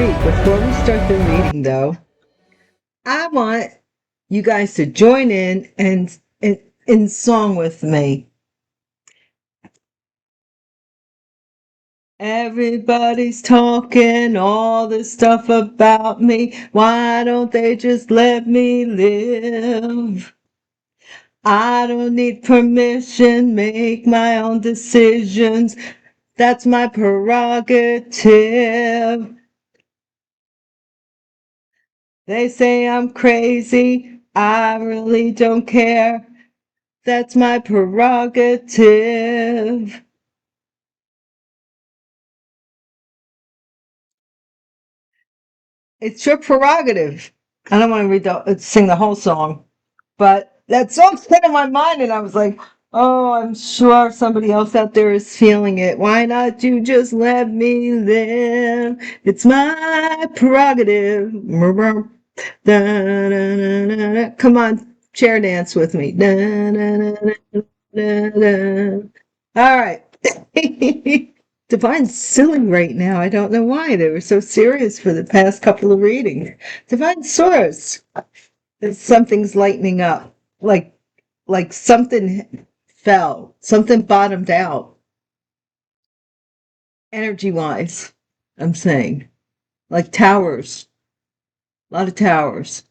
Before we start the reading, though, I want you guys to join in and in song with me. Everybody's talking all this stuff about me. Why don't they just let me live? I don't need permission, make my own decisions. That's my prerogative. They say I'm crazy, I really don't care. That's my prerogative. It's your prerogative. I don't want to sing the whole song, but that song's been in my mind, and I was like, oh, I'm sure somebody else out there is feeling it. Why not you just let me live? It's my prerogative. Come on, chair dance with me. All right. Divine's silly right now. I don't know why. They were so serious for the past couple of readings. Divine source. Something's lightening up. Like something fell. Something bottomed out. Energy-wise, I'm saying. Like towers. A lot of towers.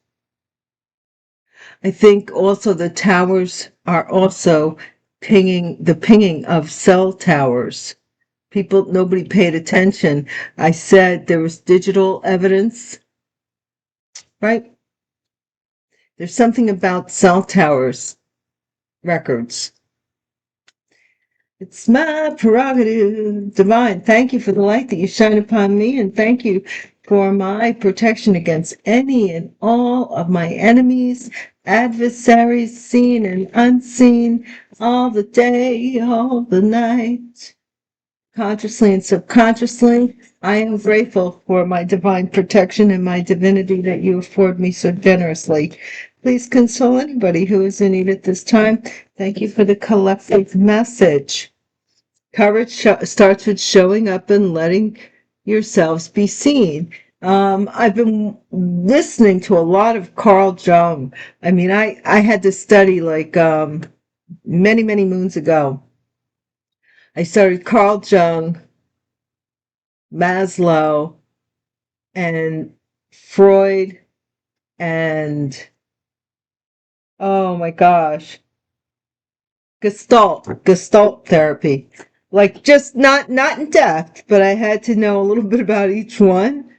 I think also the towers are also pinging of cell towers. Nobody paid attention. I said there was digital evidence, right? There's something about cell towers records. It's my prerogative, divine. Thank you for the light that you shine upon me, and thank you for my protection against any and all of my enemies, adversaries, seen and unseen, all the day, all the night. Consciously and subconsciously, I am grateful for my divine protection and my divinity that you afford me so generously. Please console anybody who is in need at this time. Thank you for the collective message. Courage starts with showing up and letting yourselves be seen. I've been listening to a lot of Carl Jung. I mean, I had to study like many, many moons ago. I started Carl Jung, Maslow, and Freud, and oh my gosh, Gestalt therapy. Like just not in depth, but I had to know a little bit about each one.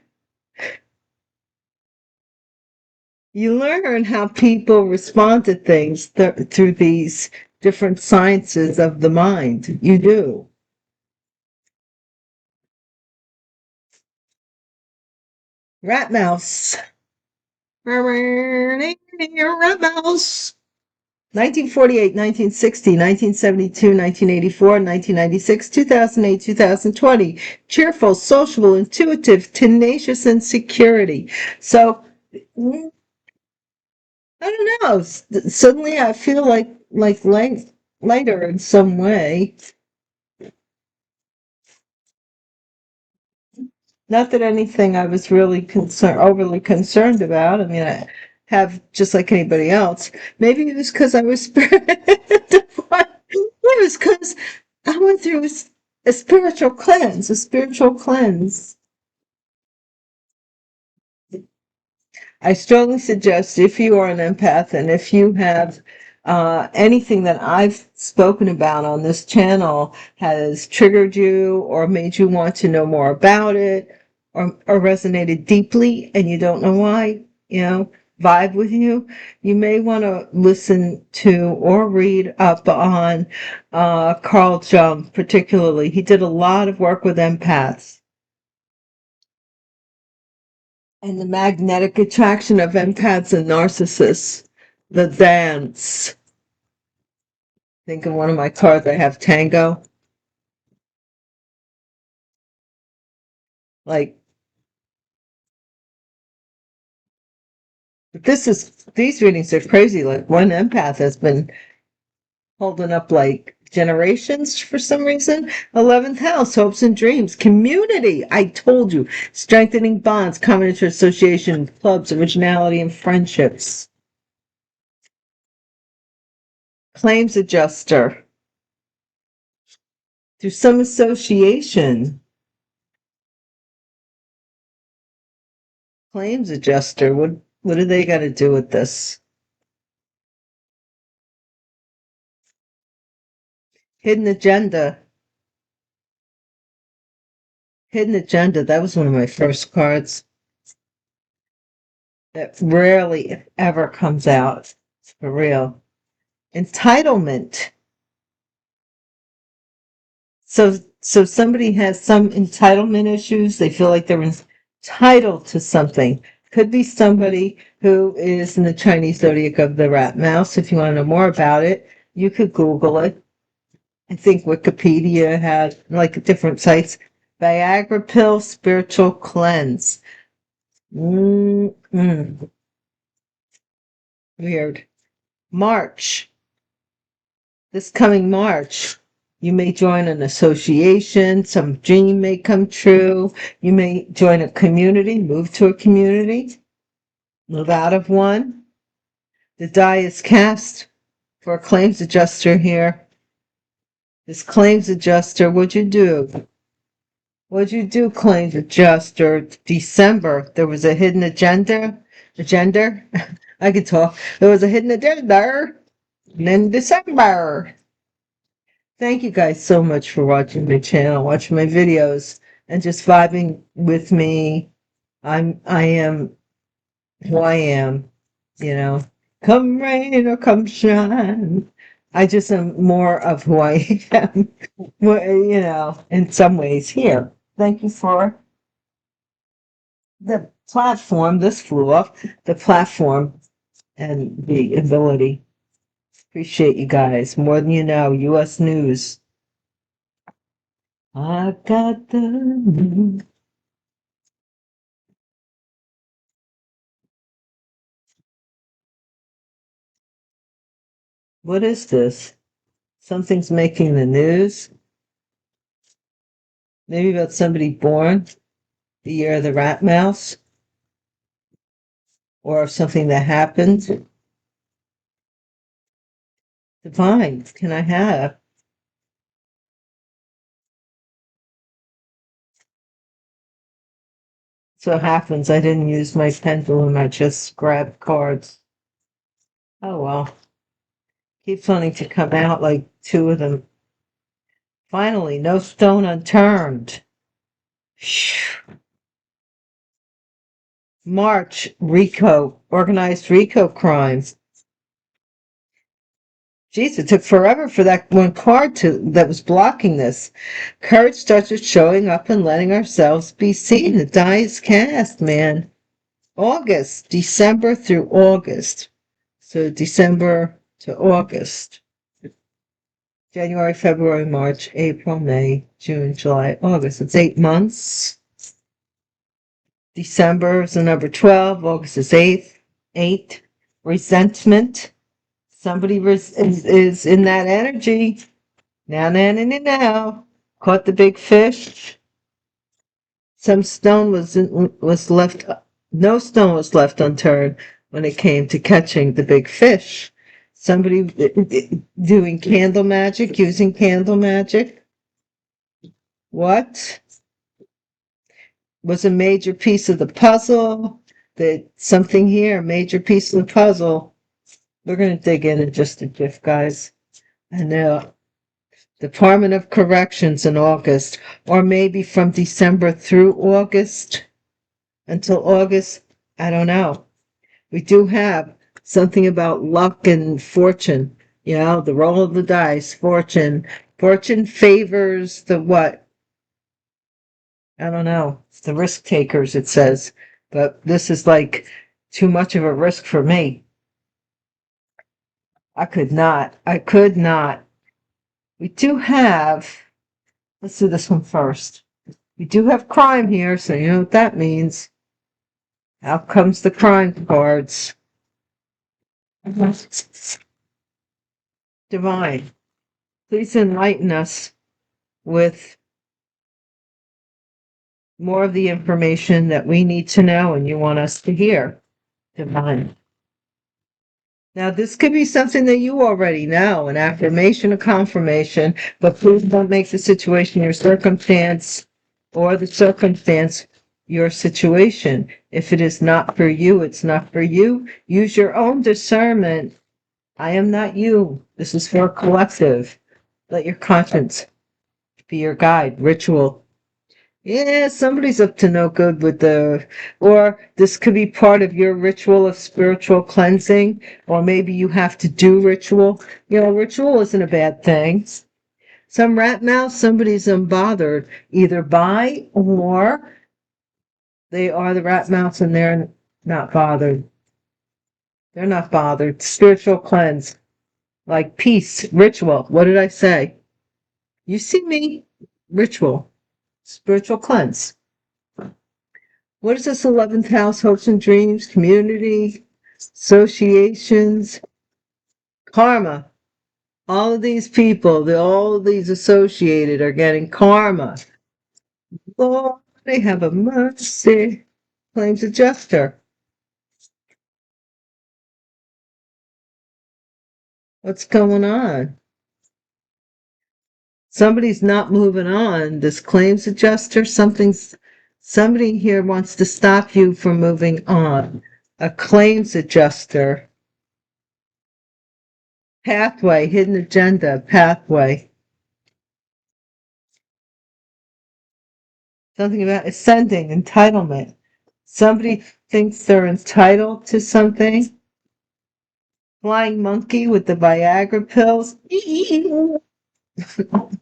You learn how people respond to things through these different sciences of the mind. You do. Rat mouse. Rat mouse. 1948, 1960, 1972, 1984, 1996, 2008, 2020. Cheerful, sociable, intuitive, tenacious, and security. So, I don't know. Suddenly I feel like lighter in some way. Not that anything I was really overly concerned about. I mean, I have just like anybody else. Maybe it was because I was it was because I went through a spiritual cleanse, a spiritual cleanse. I strongly suggest if you are an empath and if you have anything that I've spoken about on this channel has triggered you or made you want to know more about it or resonated deeply and you don't know why, vibe with you, you may want to listen to or read up on Carl Jung particularly. He did a lot of work with empaths. And the magnetic attraction of empaths and narcissists. The dance. Think of one of my cards. I have Tango. Like, these readings are crazy. Like, one empath has been holding up like generations for some reason. 11th house, hopes and dreams, community. I told you, strengthening bonds, common interest, association, clubs, originality, and friendships. Claims adjuster. Through some association. Claims adjuster. What do they got to do with this? Hidden agenda. Hidden agenda. That was one of my first cards. That rarely, if ever, comes out. For real. Entitlement. So somebody has some entitlement issues. They feel like they're entitled to something. Could be somebody who is in the Chinese zodiac of the rat mouse. If you want to know more about it, you could Google it. I think Wikipedia had like different sites. Viagra pill, spiritual cleanse. Weird. March. This coming March, you may join an association. Some dream may come true. You may join a community, move to a community, move out of one. The die is cast for a claims adjuster here. This claims adjuster, what'd you do? What'd you do, claims adjuster? December, there was a hidden agenda. I could talk. There was a hidden agenda. And then December. Thank you guys so much for watching my channel, watching my videos, and just vibing with me. I am who I am, you know. Come rain or come shine. I just am more of who I am, you know, in some ways here. Thank you for the platform. This flew off the platform and the ability. Appreciate you guys more than you know. U.S. News. I got the news. What is this? Something's making the news. Maybe about somebody born the year of the rat mouse, or something that happened. Divine, can I have? So it happens I didn't use my pendulum, I just grabbed cards. Oh well. Keeps wanting to come out like two of them. Finally, no stone unturned. March, RICO, organized RICO crimes. Jeez, it took forever for that one card that was blocking this. Courage starts with showing up and letting ourselves be seen. The die is cast, man. August, December through August. So December to August. January, February, March, April, May, June, July, August. It's 8 months. December is the number 12. August is 8. Resentment. Somebody is in that energy. Now. Caught the big fish. Some stone was left. No stone was left unturned when it came to catching the big fish. Somebody doing candle magic, using candle magic. What was a major piece of the puzzle? That something here, a major piece of the puzzle. We're going to dig in just a jiff, guys. I know. Department of Corrections in August, or maybe from December through August until August. I don't know. We do have something about luck and fortune. You know, the roll of the dice, fortune. Fortune favors the what? I don't know. It's the risk takers, it says. But this is like too much of a risk for me. I could not. We do have, let's do this one first. We do have crime here, so you know what that means. Out comes the crime cards. Divine. Please enlighten us with more of the information that we need to know and you want us to hear, Divine. Now, this could be something that you already know, an affirmation, a confirmation, but please don't make the situation your circumstance or the circumstance your situation. If it is not for you, it's not for you. Use your own discernment. I am not you. This is for a collective. Let your conscience be your guide. Ritual. Yeah, somebody's up to no good with or this could be part of your ritual of spiritual cleansing, or maybe you have to do ritual. Ritual isn't a bad thing. Some rat mouse, somebody's unbothered either by or they are the rat mouse and they're not bothered. They're not bothered. Spiritual cleanse, like peace, ritual. What did I say? You see me? Ritual, spiritual cleanse. What is this 11th house? Hopes and dreams, community, associations, karma. All of these people, all of these associated are getting karma. Lord, they have a mercy. Claims adjuster. What's going on? Somebody's not moving on. This claims adjuster, somebody here wants to stop you from moving on. A claims adjuster. Pathway, hidden agenda, pathway. Something about ascending, entitlement. Somebody thinks they're entitled to something. Flying monkey with the Viagra pills.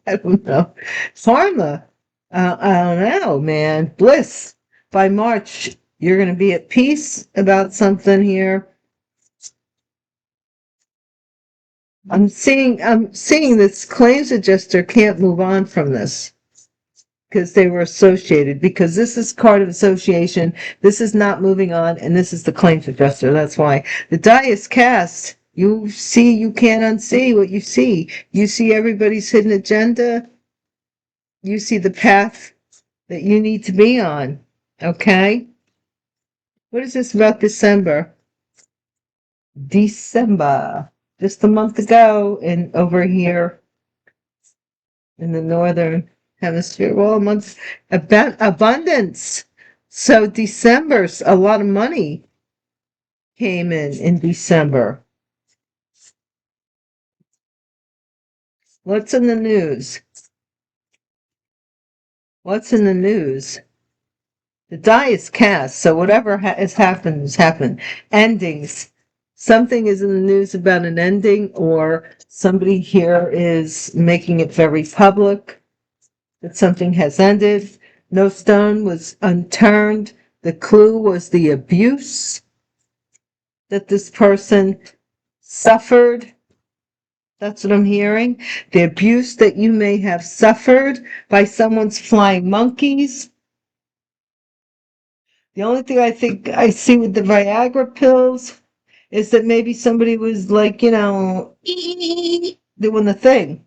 I don't know. Karma. I don't know, man. Bliss. By March, you're going to be at peace about something here. I'm seeing this claims adjuster can't move on from this because they were associated, because this is card of association. This is not moving on, and this is the claims adjuster. That's why the die is cast. You see, you can't unsee what you see. You see everybody's hidden agenda. You see the path that you need to be on. Okay? What is this about December? December. Just a month ago, and over here in the northern hemisphere. Well, months abundance. So December's a lot of money came in December. What's in the news? What's in the news? The die is cast, so whatever has happened has happened. Endings. Something is in the news about an ending, or somebody here is making it very public that something has ended. No stone was unturned. The clue was the abuse that this person suffered. That's what I'm hearing. The abuse that you may have suffered by someone's flying monkeys. The only thing I think I see with the Viagra pills is that maybe somebody was like, doing the thing.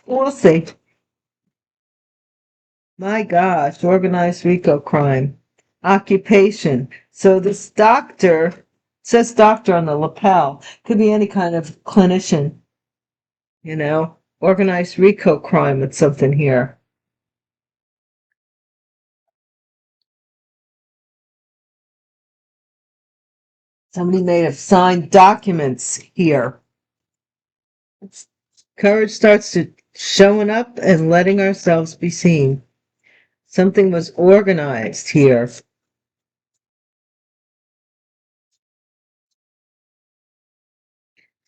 We'll see. My gosh, organized RICO crime. Occupation. So this doctor, says doctor on the lapel, could be any kind of clinician, organized RICO crime with something here. Somebody may have signed documents here. Courage starts to showing up and letting ourselves be seen. Something was organized here.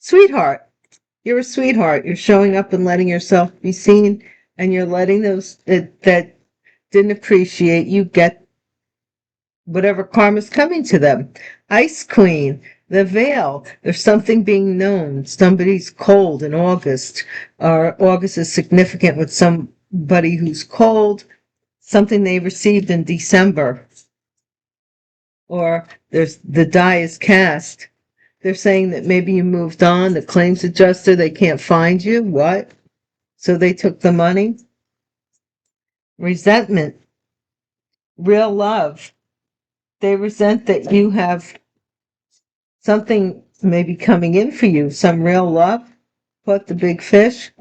Sweetheart, you're a sweetheart. You're showing up and letting yourself be seen, and you're letting those that didn't appreciate you get whatever karma's coming to them. Ice Queen, the veil. There's something being known. Somebody's cold in August, or August is significant with somebody who's cold. Something they received in December. Or there's the die is cast. They're saying that maybe you moved on, the claims adjuster, they can't find you. What? So they took the money? Resentment, real love. They resent that you have something maybe coming in for you, some real love. Caught the big fish.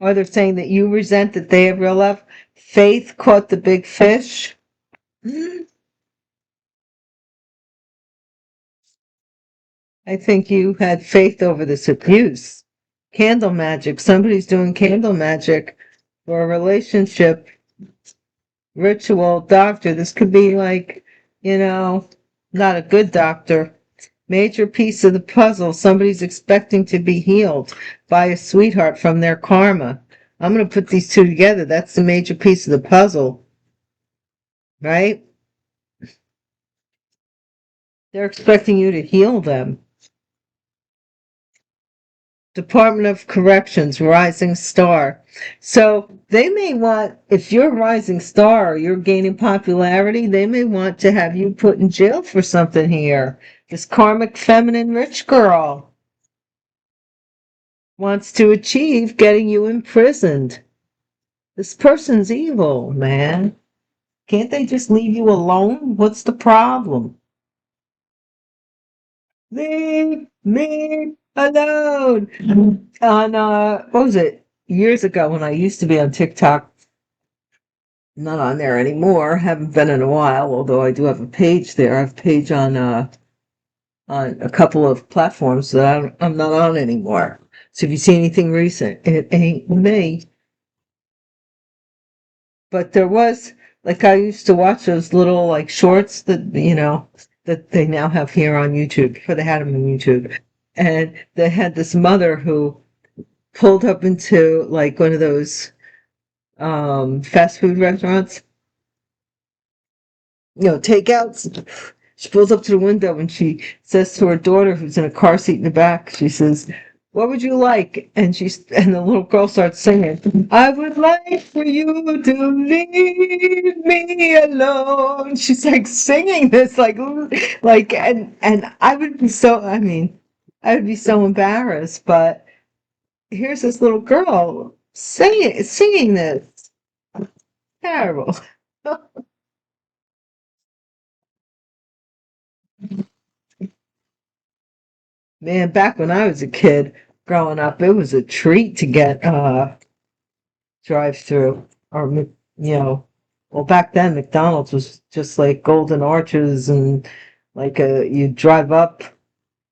Or they're saying that you resent that they have real love. Faith caught the big fish. I think you had faith over this abuse. Candle magic. Somebody's doing candle magic for a relationship, ritual, doctor. This could be like, not a good doctor. Major piece of the puzzle. Somebody's expecting to be healed by a sweetheart from their karma. I'm going to put these two together. That's the major piece of the puzzle, right? They're expecting you to heal them. Department of Corrections, Rising Star. So they may want, if you're a rising star or you're gaining popularity, they may want to have you put in jail for something here. This karmic feminine rich girl wants to achieve getting you imprisoned. This person's evil, man. Can't they just leave you alone? What's the problem? Leave me alone. On what was it? Years ago when I used to be on TikTok, not on there anymore. Haven't been in a while, although I do have a page there. I have a page on a couple of platforms that I'm not on anymore. So if you see anything recent, it ain't me. But there was, like, I used to watch those little like shorts that that they now have here on YouTube. Before they had them on YouTube, and they had this mother who pulled up into like one of those fast food restaurants, takeouts. She pulls up to the window and she says to her daughter, who's in a car seat in the back, she says, "What would you like?" And the little girl starts singing, "I would like for you to leave me alone." She's like singing this, and I would be I would be so embarrassed. But here's this little girl singing this. Terrible. Man, back when I was a kid growing up, it was a treat to get drive through or well, back then McDonald's was just like Golden Arches and like you drive up.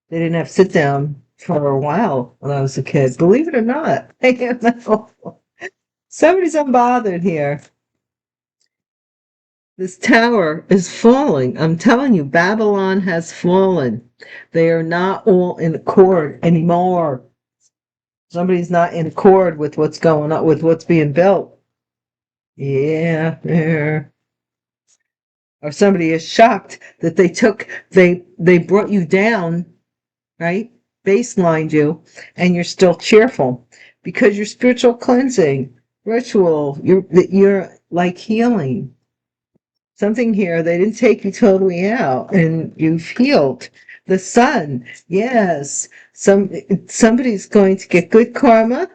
They didn't have sit down for a while when I was a kid. Believe it or not. Somebody's unbothered here. This tower is falling. I'm telling you, Babylon has fallen. They are not all in accord anymore. Somebody's not in accord with what's going on, with what's being built. Yeah, yeah. Or somebody is shocked that they brought you down, right? Baselined you, and you're still cheerful because your spiritual cleansing ritual, you're like healing. Something here, they didn't take you totally out, and you've healed. The sun, yes. Somebody's going to get good karma.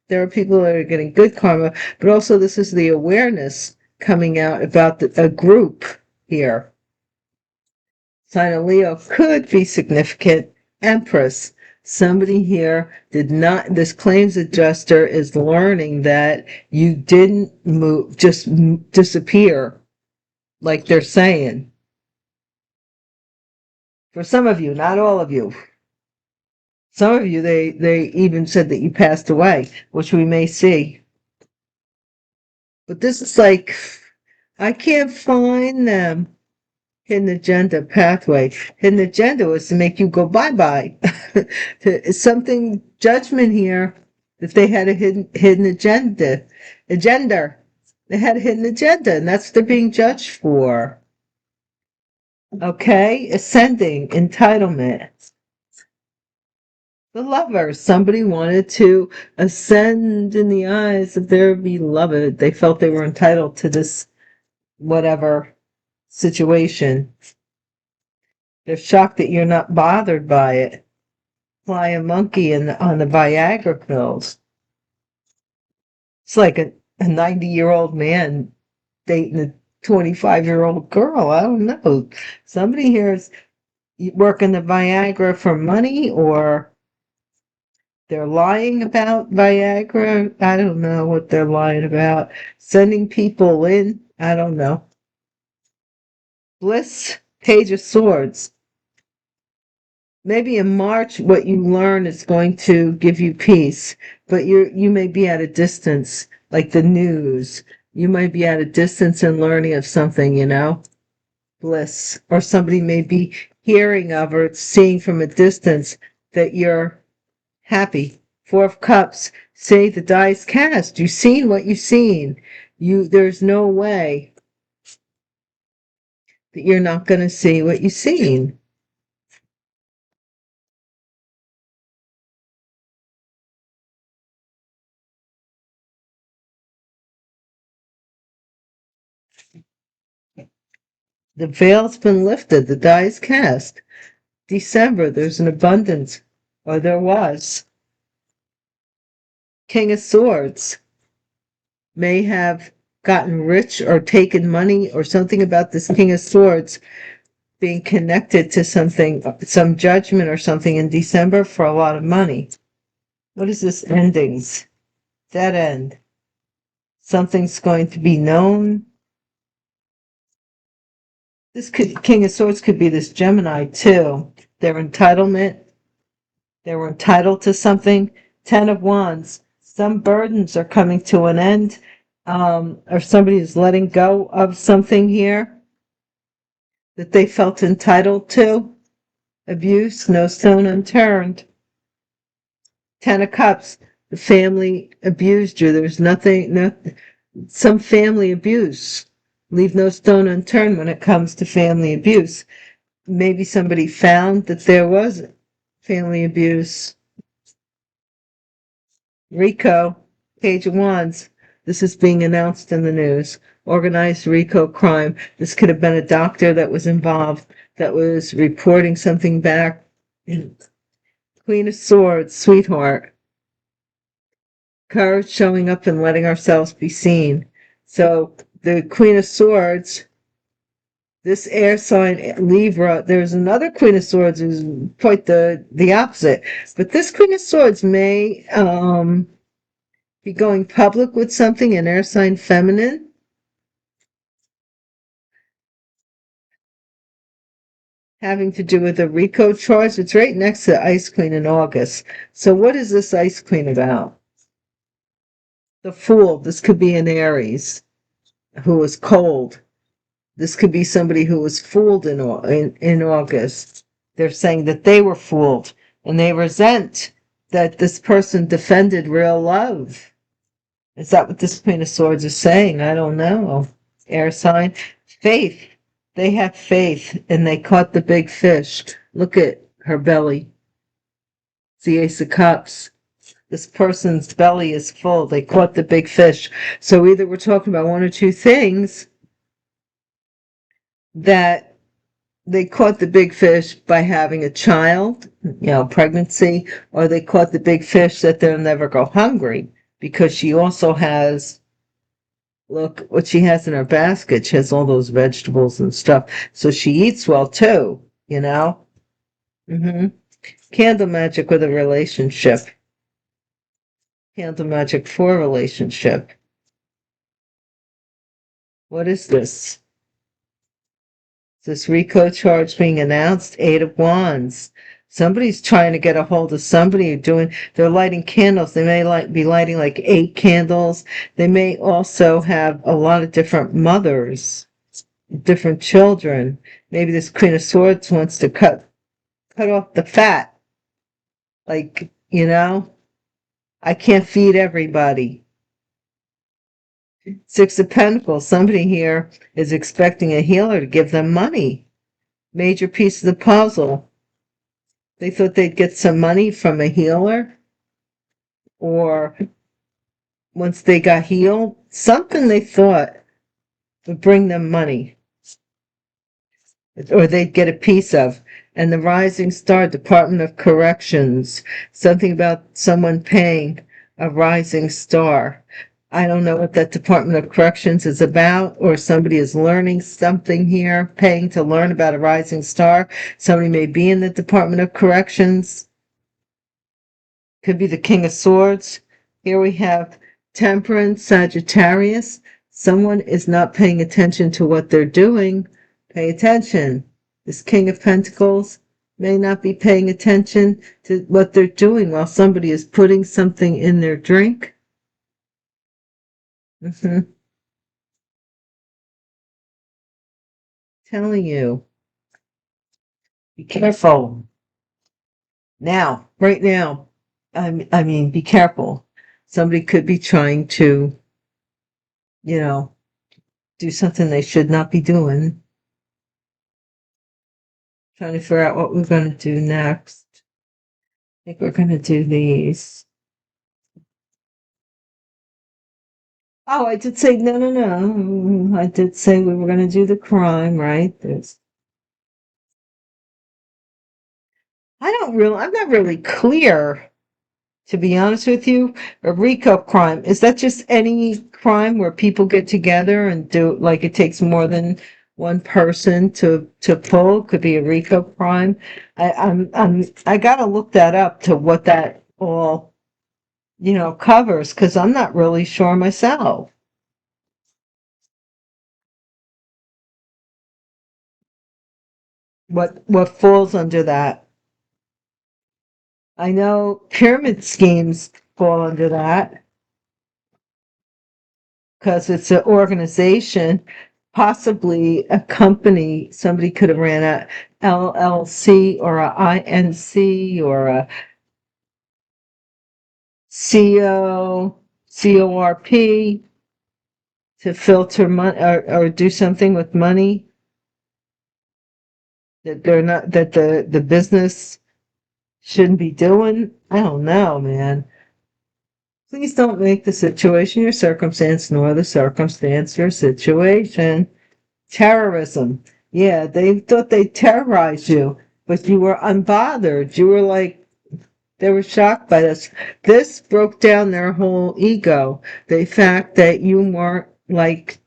There are people that are getting good karma, but also this is the awareness coming out about a group here. Sign of Leo could be significant. Empress. Somebody here did not, this claims adjuster is learning that you didn't move, just disappear like they're saying. For some of you, not all of you. Some of you, they even said that you passed away, which we may see. But this is like, I can't find them. Hidden agenda pathway. Hidden agenda was to make you go bye-bye. Something, judgment here, that they had a hidden agenda. They had a hidden agenda, and that's what they're being judged for. Okay, ascending, entitlement. The lovers, somebody wanted to ascend in the eyes of their beloved. They felt they were entitled to this whatever situation. They're shocked that you're not bothered by it. Fly a monkey on the Viagra pills. It's like a 90-year-old man dating a 25-year-old girl. I don't know. Somebody here is working the Viagra for money, or they're lying about Viagra. I don't know what they're lying about. Sending people in. I don't know. Bliss, Page of Swords. Maybe in March, what you learn is going to give you peace, but you may be at a distance, like the news. You might be at a distance in learning of something, bliss, or somebody may be hearing of or seeing from a distance that you're happy. Four of Cups, say the die's cast. You've seen what you've seen. There's no way that you're not going to see what you've seen. The veil's been lifted. The die is cast. December, there's an abundance, or there was. King of Swords may have gotten rich or taken money, or something about this King of Swords being connected to something, some judgment or something in December for a lot of money. What is this? Endings. Dead end. Something's going to be known. King of Swords could be this Gemini too. Their entitlement. They were entitled to something. 10 of Wands. Some burdens are coming to an end, or somebody is letting go of something here that they felt entitled to. Abuse, no stone unturned. 10 of Cups. The family abused you. There's some family abuse. Leave no stone unturned when it comes to family abuse. Maybe somebody found that there was family abuse. RICO, Page of Wands. This is being announced in the news. Organized RICO crime. This could have been a doctor that was involved, that was reporting something back. Queen of Swords, sweetheart. Courage, showing up and letting ourselves be seen. So the Queen of Swords, this air sign, Libra, there's another Queen of Swords who's quite the opposite. But this Queen of Swords may be going public with something, an air sign feminine. Having to do with the RICO charge. It's right next to the Ice Queen in August. So what is this Ice Queen about? The Fool. This could be an Aries who was cold. This could be somebody who was fooled in August. They're saying that they were fooled, and they resent that this person defended real love. Is that what this Queen of Swords is saying? I don't know. Air sign. Faith. They have faith, and they caught the big fish. Look at her belly. It's the Ace of Cups. This person's belly is full. They caught the big fish. So either we're talking about one or two things, that they caught the big fish by having a child, pregnancy, or they caught the big fish that they'll never go hungry, because she also has, look what she has in her basket. She has all those vegetables and stuff. So she eats well too, Candle magic with a relationship. Candle magic for a relationship. What is this? This RICO charge being announced? 8 of Wands. Somebody's trying to get a hold of somebody. They're lighting candles. They may be lighting like 8 candles. They may also have a lot of different mothers, different children. Maybe this Queen of Swords wants to cut off the fat. Like, I can't feed everybody. 6 of Pentacles. Somebody here is expecting a healer to give them money. Major piece of the puzzle. They thought they'd get some money from a healer, or once they got healed, something they thought would bring them money, or they'd get a piece of. And the rising star, Department of Corrections, something about someone paying a rising star. I don't know what that Department of Corrections is about, or somebody is learning something here, paying to learn about a rising star. Somebody may be in the Department of Corrections. Could be the King of Swords. Here we have Temperance, Sagittarius. Someone is not paying attention to what they're doing. Pay attention. This King of Pentacles may not be paying attention to what they're doing while somebody is putting something in their drink. Telling you, be careful. Now, right now, I mean, be careful. Somebody could be trying to, do something they should not be doing. Trying to figure out what we're going to do next. I think we're going to do these. Oh, I did say, no. I did say we were going to do the crime, right? I'm not really clear, to be honest with you. A RICO crime, is that just any crime where people get together and do, like it takes more than one person to pull? Could be a RICO crime. I gotta look that up to what that all, covers, because I'm not really sure myself. What falls under that? I know pyramid schemes fall under that because it's an organization, possibly a company. Somebody could have ran a LLC or a INC or a CORP to filter money or do something with money that they're not, that the business shouldn't be doing. I don't know, man. Please don't make the situation your circumstance, nor the circumstance your situation. Terrorism. Yeah, they thought they terrorized you, but you were unbothered. You were like, they were shocked by this. This broke down their whole ego. The fact that you weren't like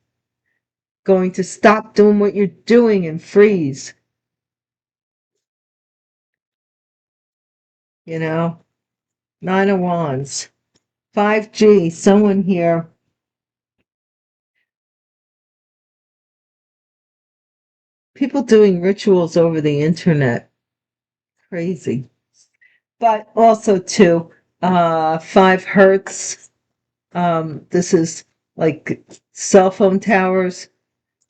going to stop doing what you're doing and freeze. Nine of Wands. 5G. Someone here. People doing rituals over the internet. Crazy. But also too, 5 hertz. This is like cell phone towers.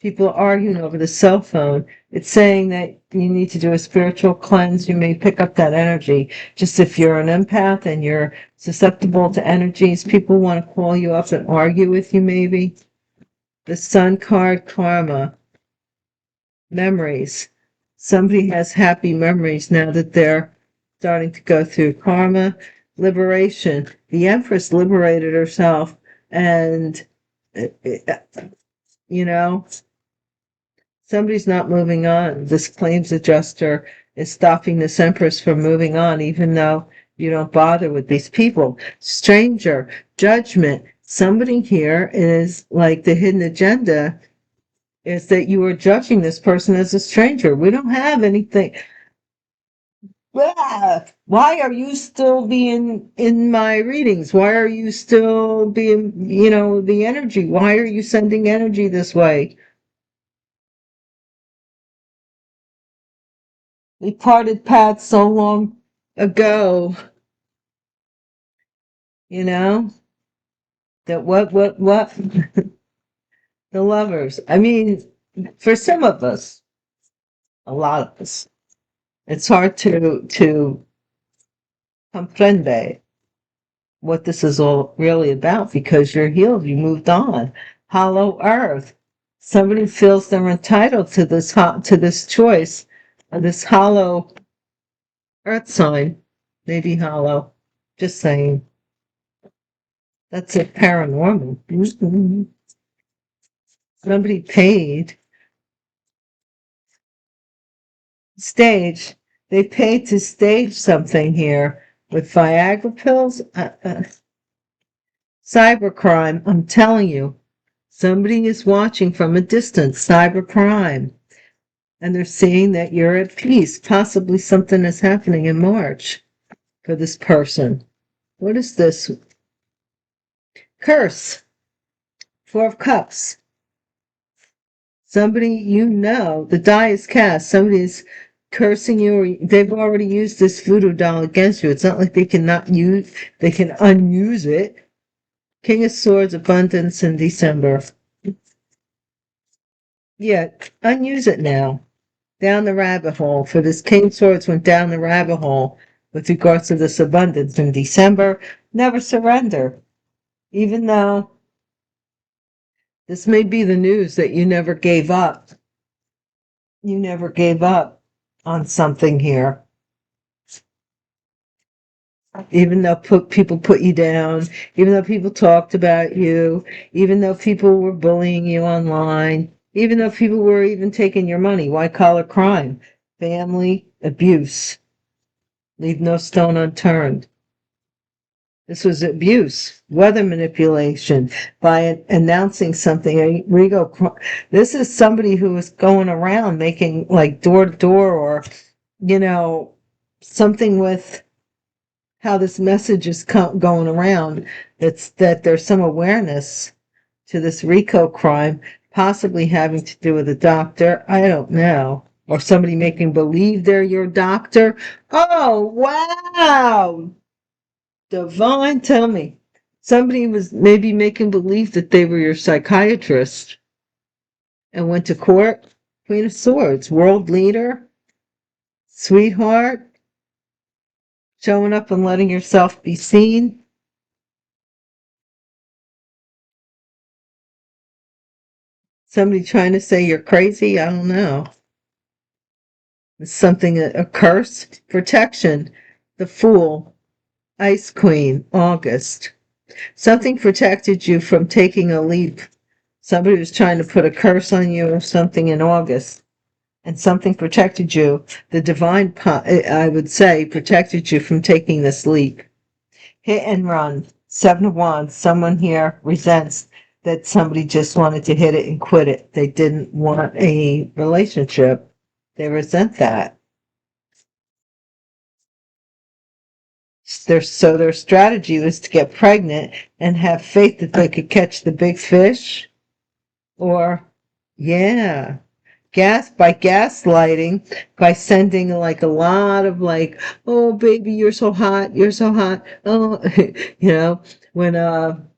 People arguing over the cell phone. It's saying that you need to do a spiritual cleanse. You may pick up that energy. Just if you're an empath and you're susceptible to energies, people want to call you up and argue with you maybe. The Sun card, karma. Memories. Somebody has happy memories now that they're starting to go through karma. Liberation. The Empress liberated herself, and you know somebody's not moving on. This claims adjuster is stopping this Empress from moving on, even though you don't bother with these people. Stranger. Judgment. Somebody here is like the hidden agenda is that you are judging this person as a stranger. We don't have anything. Why are you still being in my readings? Why are you still being, the energy? Why are you sending energy this way? We parted paths so long ago, that what? The Lovers. I mean, for some of us, a lot of us, it's hard to comprende what this is all really about because you're healed, you moved on. Hollow earth. Somebody feels they're entitled to this choice, this hollow earth sign. Maybe hollow. Just saying. That's it, paranormal. Somebody paid. Stage. They paid to stage something here with Viagra pills. Cybercrime, I'm telling you. Somebody is watching from a distance, cybercrime. And they're seeing that you're at peace. Possibly something is happening in March for this person. What is this? Curse. Four of Cups. Somebody you know, the die is cast. Somebody's cursing you, or they've already used this voodoo doll against you. It's not like they can unuse it. King of Swords, abundance in December. Yeah, unuse it now. Down the rabbit hole. For this King of Swords went down the rabbit hole with regards to this abundance in December. Never surrender. Even though this may be the news that you never gave up. You never gave up on something here. Even though people put you down, even though people talked about you, even though people were bullying you online, even though people were even taking your money, white-collar crime, family abuse. Leave no stone unturned. This was abuse, weather manipulation by announcing something. RICO. This is somebody who was going around making like door to door, or something with how this message is going around. It's that there's some awareness to this RICO crime, possibly having to do with a doctor. I don't know. Or somebody making believe they're your doctor. Oh, wow. Divine, tell me. Somebody was maybe making believe that they were your psychiatrist and went to court. Queen of Swords, world leader, sweetheart, showing up and letting yourself be seen. Somebody trying to say you're crazy? I don't know. It's something, a curse. Protection. The Fool. Ice Queen. August. Something protected you from taking a leap. Somebody was trying to put a curse on you or something in August. And something protected you. The divine, I would say, protected you from taking this leap. Hit and run. Seven of Wands. Someone here resents that somebody just wanted to hit it and quit it. They didn't want a relationship. They resent that. Their strategy was to get pregnant and have faith that they could catch the big fish. Or, yeah, by gaslighting, by sending like a lot of like, oh baby, you're so hot, oh, when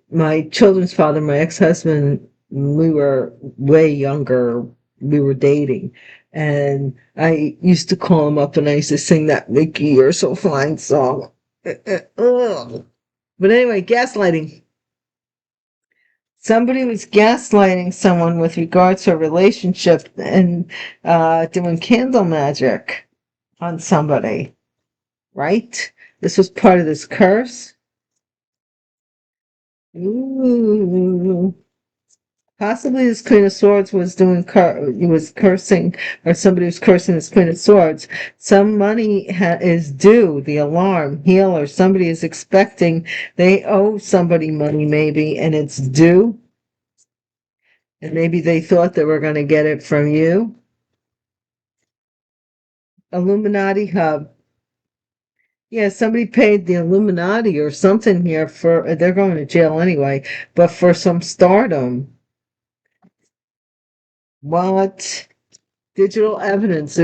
my children's father, my ex-husband, we were way younger, we were dating, and I used to call him up and I used to sing that Mickey, You're So Fine song. Ugh. But anyway, gaslighting. Somebody was gaslighting someone with regards to a relationship and doing candle magic on somebody, right? This was part of this curse. Ooh. Possibly this Queen of Swords was cursing, or somebody was cursing this Queen of Swords. Some money is due, the alarm, healer. Somebody is expecting, they owe somebody money maybe, and it's due. And maybe they thought they were going to get it from you. Illuminati hub. Yeah, somebody paid the Illuminati or something here they're going to jail anyway, but for some stardom. What? Digital evidence.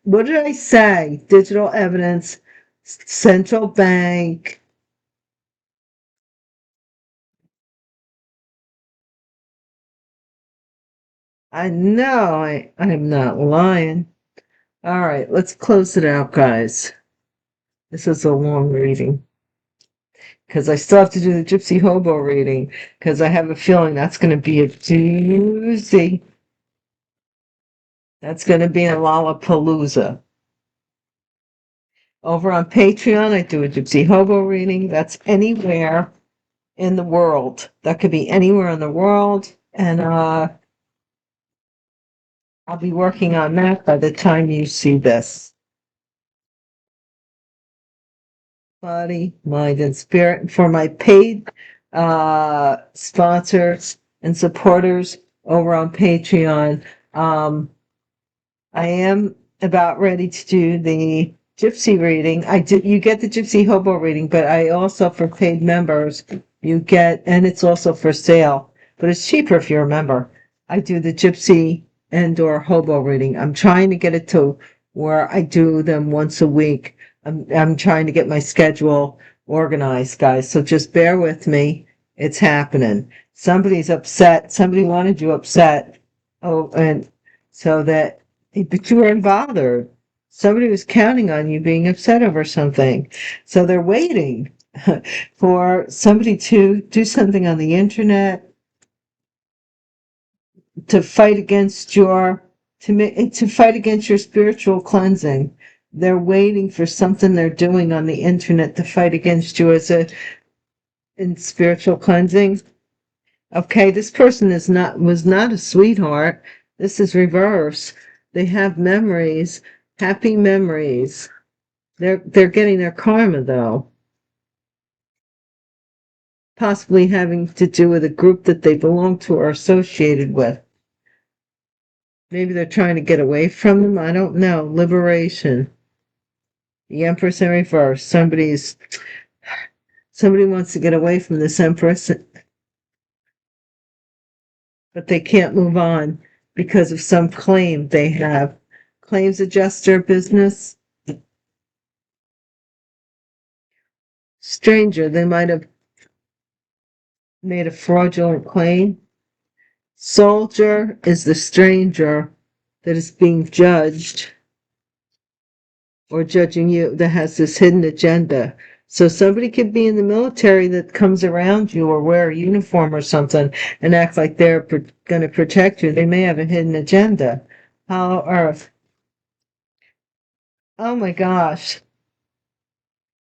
What did I say? Digital evidence, central bank. I know I'm not lying. All right, let's close it out, guys. This is a long reading because I still have to do the Gypsy Hobo reading because I have a feeling that's going to be a doozy. That's going to be a Lollapalooza. Over on Patreon, I do a Gypsy Hobo reading. That's anywhere in the world. That could be anywhere in the world. And I'll be working on that by the time you see this. Body, mind, and spirit. For my paid sponsors and supporters over on Patreon, I am about ready to do the Gypsy reading. You get the Gypsy Hobo reading, but I also, for paid members, you get, and it's also for sale, but it's cheaper if you're a member. I do the Gypsy and/or Hobo reading. I'm trying to get it to where I do them once a week. I'm trying to get my schedule organized, guys. So just bear with me. It's happening. Somebody's upset. Somebody wanted you upset. Oh, and so that, but you weren't bothered. Somebody was counting on you being upset over something. So they're waiting for somebody to do something on the internet to fight against to fight against your spiritual cleansing. They're waiting for something they're doing on the internet to fight against you in spiritual cleansing. Okay, this person was not a sweetheart. This is reverse. They have memories, happy memories. They're getting their karma though. Possibly having to do with a group that they belong to or associated with. Maybe they're trying to get away from them. I don't know. Liberation. The Empress in reverse. Somebody wants to get away from this Empress, but they can't move on because of some claim they have. Claims adjuster business. Stranger, they might have made a fraudulent claim. Soldier is the stranger that is being judged or judging you, that has this hidden agenda. So somebody could be in the military that comes around you or wear a uniform or something and act like they're going to protect you. They may have a hidden agenda. Hollow Earth. Oh my gosh.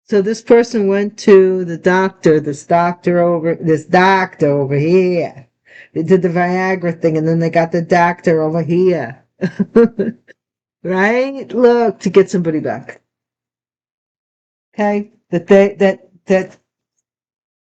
So this person went to the doctor, this doctor over here. They did the Viagra thing and then they got the doctor over here. Right? Look, to get somebody back. Okay?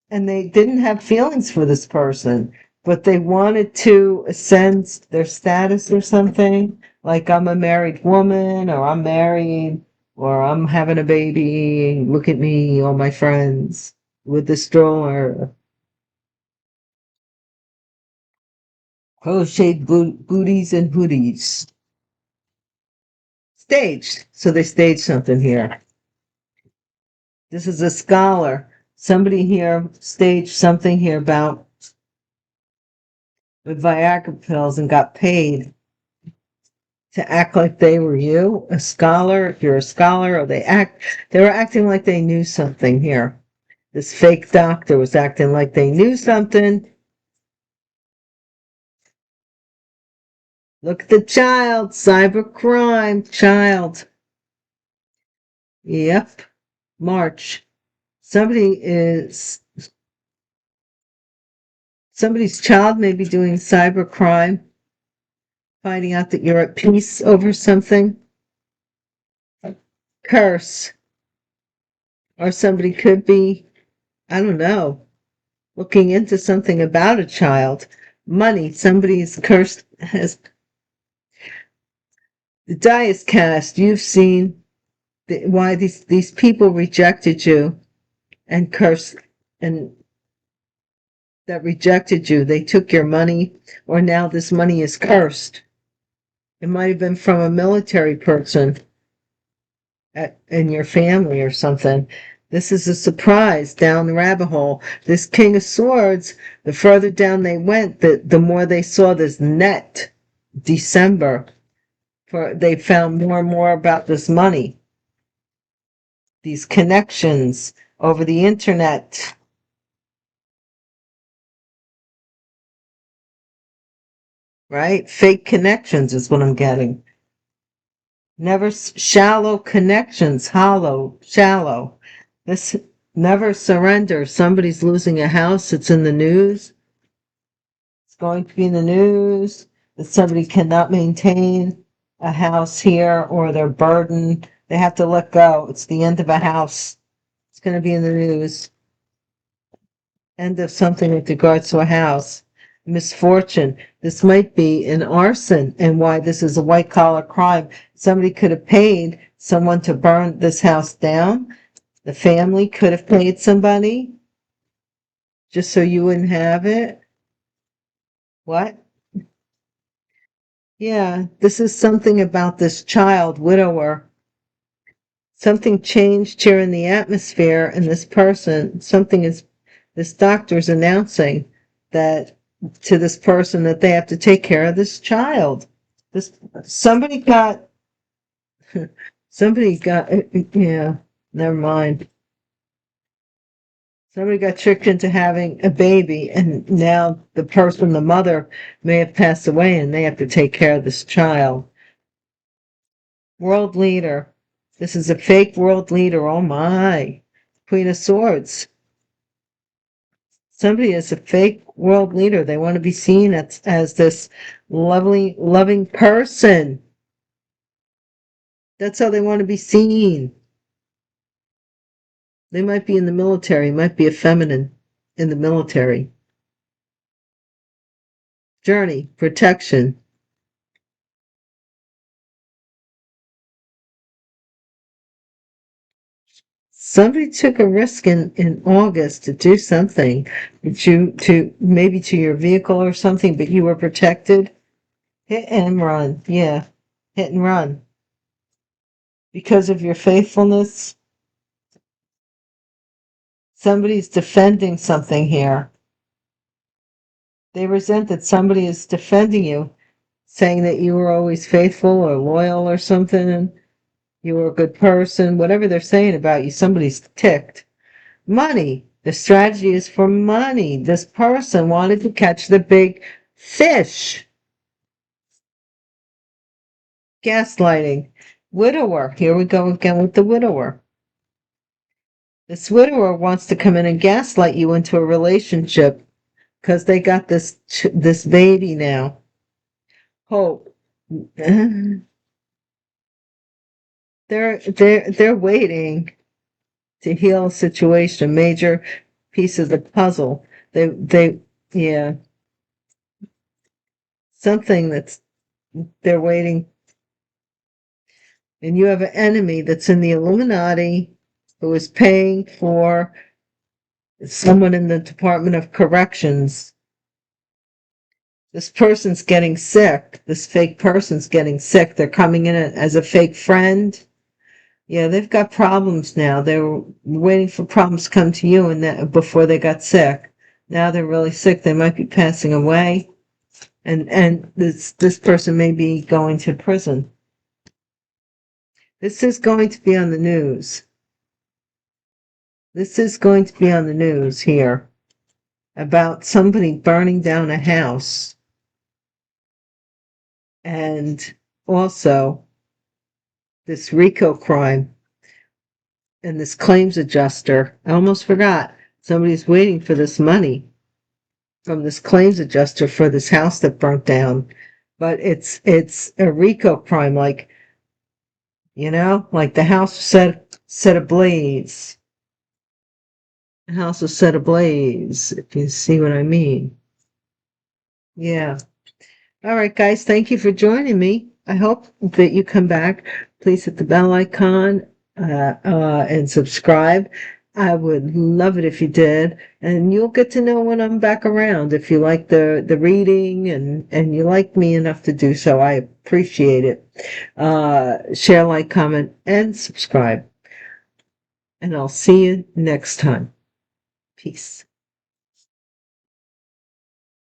And they didn't have feelings for this person, but they wanted to ascend their status or something. Like, I'm a married woman, or I'm married, or I'm having a baby. Look at me, all my friends with the stroller. Crocheted booties and hoodies. Staged. So they staged something here. This is a scholar. Somebody here staged something here about with Viagra pills and got paid to act like they were you, a scholar, if you're a scholar, or they were acting like they knew something here. This fake doctor was acting like they knew something. Look at the child, cybercrime, child. Yep, March. Somebody's child may be doing cybercrime, finding out that you're at peace over something. Curse. Or somebody could be, I don't know, looking into something about a child. Money, somebody's cursed, the die is cast. You've seen why these people rejected you and cursed, and that rejected you. They took your money, or now this money is cursed. It might have been from a military person in your family or something. This is a surprise down the rabbit hole. This King of Swords, the further down they went, the more they saw this net December. They found more and more about this money, these connections over the internet. Right? Fake connections is what I'm getting. Never shallow connections, hollow, shallow. This never surrender. Somebody's losing a house. It's in the news. It's going to be in the news. that somebody cannot maintain a house here, or they're burdened. They have to let go. It's the end of a house. It's going to be in the news. End of something with regards to a house. Misfortune. This might be an arson, and why this is a white collar crime. Somebody could have paid someone to burn this house down. The family could have paid somebody just so you wouldn't have it. What? Yeah, this is something about this child, widower. Something changed here in the atmosphere, and this person, this doctor's announcing that to this person that they have to take care of this child. This somebody got yeah, never mind. Somebody got tricked into having a baby, and now the mother, may have passed away, and they have to take care of this child. World leader. This is a fake world leader. Oh my. Queen of Swords. Somebody is a fake world leader. They want to be seen as this lovely, loving person. That's how they want to be seen. They might be in the military, might be a feminine in the military. Journey, protection. Somebody took a risk in August to do something maybe to your vehicle or something, but you were protected. Hit and run. Yeah. Hit and run. Because of your faithfulness, somebody's defending something here. They resent that somebody is defending you, saying that you were always faithful or loyal or something, and you were a good person. Whatever they're saying about you, somebody's ticked. Money. The strategy is for money. This person wanted to catch the big fish. Gaslighting. Widower. Here we go again with the widower. This widower wants to come in and gaslight you into a relationship because they got this baby now. Hope. They're waiting to heal a situation, major piece of the puzzle. Yeah, something they're waiting. And you have an enemy that's in the Illuminati who is paying for someone in the Department of Corrections. This person's getting sick. This fake person's getting sick. They're coming in as a fake friend. Yeah, they've got problems now. They were waiting for problems to come to you before they got sick. Now they're really sick. They might be passing away. And this person may be going to prison. This is going to be on the news. This is going to be on the news here about somebody burning down a house. And also this RICO crime and this claims adjuster. I almost forgot. Somebody's waiting for this money from this claims adjuster for this house that burnt down. But it's a RICO crime, like the house set ablaze. The house was set ablaze, if you see what I mean. Yeah. All right, guys, thank you for joining me. I hope that you come back. Please hit the bell icon and subscribe. I would love it if you did, and you'll get to know when I'm back around. If you like the reading and you like me enough to do so, I appreciate it. Share, like, comment, and subscribe. And I'll see you next time. Peace.